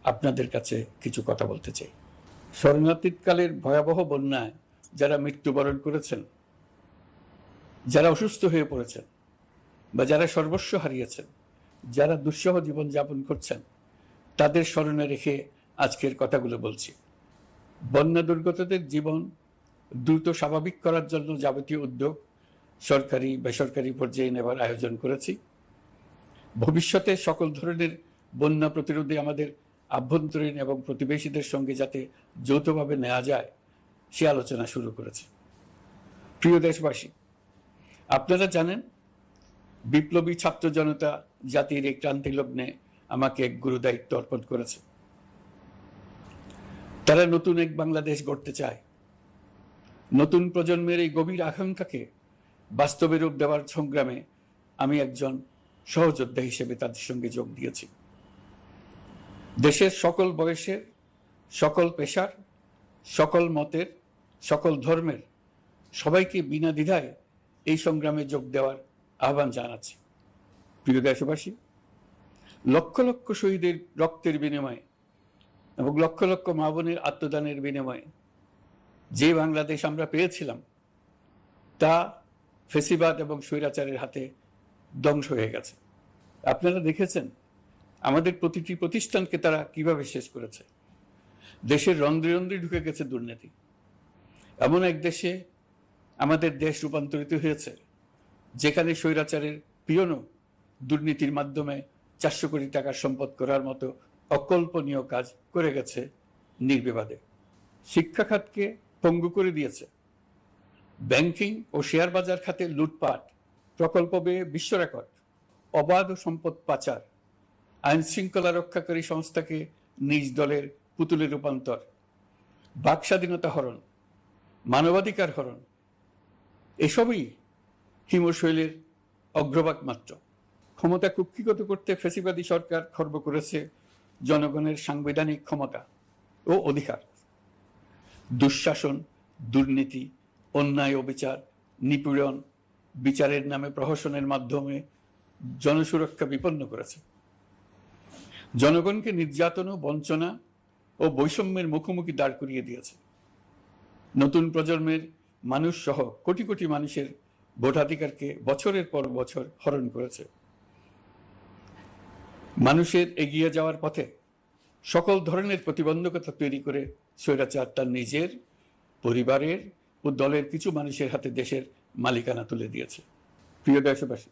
আপনাদের কাছে কিছু কথা বলতে চাই। শরণার্থীকালের ভয়াবহ বন্যায় যারা মৃত্যুবরণ করেছেন, যারা অসুস্থ হয়ে পড়েছেন বা যারা সর্বস্ব হারিয়েছেন, যারা দুঃসহ জীবন যাপন করছেন, তাদের স্মরণে রেখে আজকের কথাগুলো বলছি। বন্যা দুর্গতদের জীবন দ্রুত স্বাভাবিক করার জন্য যাবতীয় উদ্যোগ সরকারি বেসরকারি পর্যায়ে নেবার আয়োজন করেছি। ভবিষ্যতে সকল ধরনের বন্যা প্রতিরোধে আমাদের আভ্যন্তরীণ এবং প্রতিবেশীদের সঙ্গে যাতে যৌথভাবে নেওয়া যায় সে আলোচনা শুরু করেছে। প্রিয় দেশবাসী, আপনারা জানেন বিপ্লবী ছাত্র জনতা জাতির এই ক্রান্তি লগ্নে আমাকে এক গুরু দায়িত্ব অর্পণ করেছে। তারা নতুন এক বাংলাদেশ গড়তে চায়। নতুন প্রজন্মের এই গভীর আকাঙ্ক্ষাকে বাস্তবে রূপ দেওয়ার সংগ্রামে আমি একজন সহযোদ্ধা হিসেবে তাদের সঙ্গে যোগ দিয়েছি। দেশের সকল বয়সের, সকল পেশার, সকল মতের, সকল ধর্মের সবাইকে বিনা দ্বিধায় এই সংগ্রামে যোগ দেওয়ার আহ্বান জানাচ্ছি। প্রিয় দেশবাসী, লক্ষ লক্ষ শহীদের রক্তের বিনিময়ে এবং লক্ষ লক্ষ মা বোনের আত্মদানের বিনিময়ে যে বাংলাদেশ আমরা পেয়েছিলাম তা ফেসিবাদ এবং স্বৈরাচারের হাতে ধ্বংস হয়ে গেছে। আপনারা দেখেছেন আমাদের প্রতিটি প্রতিষ্ঠানকে তারা কিভাবে শেষ করেছে। দেশের রন্ধ্রে রন্ধ্রে ঢুকে গেছে দুর্নীতি। এমন এক দেশে আমাদের দেশ রূপান্তরিত হয়েছে যেখানে স্বৈরাচারের পিয়নও দুর্নীতির মাধ্যমে 400 কোটি টাকার সম্পদ করার মতো অকল্পনীয় কাজ করে গেছে নির্বিবাদে। শিক্ষা খাতকে পঙ্গু করে দিয়েছে। ব্যাংকিং ও শেয়ার বাজার খাতে লুটপাট, প্রকল্প ব্যয়ে বিশ্ব রেকর্ড, অবাধ সম্পদ পাচার, আইন শৃঙ্খলা রক্ষাকারী সংস্থাকে নিজ দলের পুতুলে রূপান্তর, বাক স্বাধীনতা হরণ, মানবাধিকার হরণ, এসবই হিমশৈলের অগ্রভাগ মাত্র। ক্ষমতা কুক্ষিগত করতে ফ্যাসিবাদী সরকার খর্ব করেছে জনগণের সাংবিধানিক ক্ষমতা ও অধিকার। দুঃশাসন, দুর্নীতি, অন্যায়, অবিচার, নিপীড়ন, বিচারের নামে প্রহসনের মাধ্যমে জনসুরক্ষা বিপন্ন করেছে। জনগণকে নির্যাতন, বঞ্চনা ও বৈষম্যের মুখোমুখি দাঁড় করিয়ে দিয়েছে। নতুন প্রজন্মের মানুষ সহ কোটি কোটি মানুষের ভোটাধিকারকে বছরের পর বছর হরণ করেছে। মানুষের এগিয়ে যাওয়ার পথে সকল ধরনের প্রতিবন্ধকতা তৈরি করে স্বৈরাচার তার নিজের, পরিবারের ও দলের কিছু মানুষের হাতে দেশের মালিকানা তুলে দিয়েছে। প্রিয় দেশবাসী,